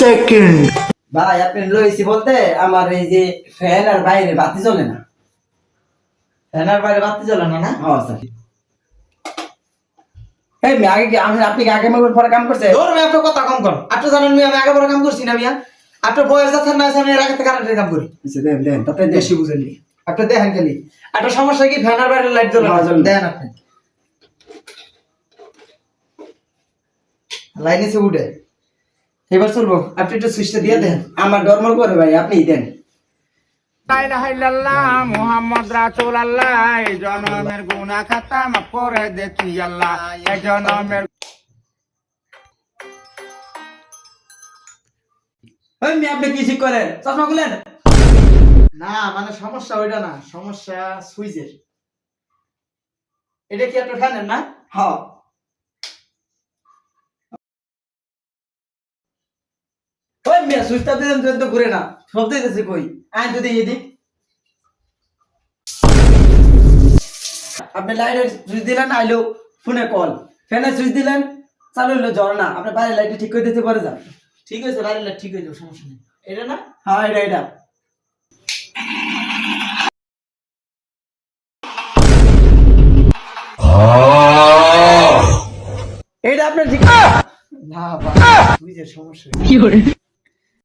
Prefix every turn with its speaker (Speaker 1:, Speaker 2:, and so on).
Speaker 1: Second.
Speaker 2: ভাই আপনি লইছি বলতে আমার এই যে ফ্যান আর বাইরে বাতি জ্বলে না।
Speaker 3: ফ্যান আর বাইরে বাতি জ্বলে না? না
Speaker 2: হ্যাঁ স্যার। এই আমি আগে কি আপনি কি আগে মোবাইল পরে কাম করছে?
Speaker 3: ধর আমি আপনার কথা কম কর। আপনি জানেন আমি আগে বড় কাম করছি না মিয়া? আপনার বয়স যাচ্ছেন না, আমি এর আগে থেকে কারেন্টের কাম করি।
Speaker 2: আচ্ছা দেন দেন তাতে
Speaker 3: বেশি বুঝেননি আপনি, দেখেন খালি একটা সমস্যা কি ফ্যান আর বাইরে লাইট জ্বলে না? দেন আপনি লাইন এসে উঠে এবার চলবো। আপনি একটু সুইচটা দিয়ে দেন।
Speaker 2: আমার ডরমল করে ভাই আপনি দেন।
Speaker 4: লা ইলাহা ইল্লাল্লাহ মুহাম্মদ রাসূলুল্লাহ, এই জনমের গুনাহ খাতা মাফ করে দে তুই আল্লাহ, এই জনমের।
Speaker 2: ওই মি আপনি কি ঠিক করেন? চশমা খুলেন।
Speaker 3: না মানে সমস্যা ওইটা না, সমস্যা সুইচের। এটা কি আপনার ফ্যানের না?
Speaker 2: হ্যাঁ। ওই মি সুইচটা দিলেন তো ঘুরে না। শব্দ দিতেছে কই? আয় যদি এদিক। আপনি লাইটের সুইচ দিলেন আইলো ফোনে কল। ফ্যানের সুইচ দিলেন চালু হলো জ্বর না। আপনি বাইরে লাইটটা ঠিক করে দিতে পারে যান।
Speaker 3: ঠিক হয়েছে, বাইরে লাইট ঠিক হয়ে যাবে, সমস্যা নেই। এটা না?
Speaker 2: হ্যাঁ এটা এটা। এটা আপনার ঠিক
Speaker 3: না ভাই সুইচের সমস্যা।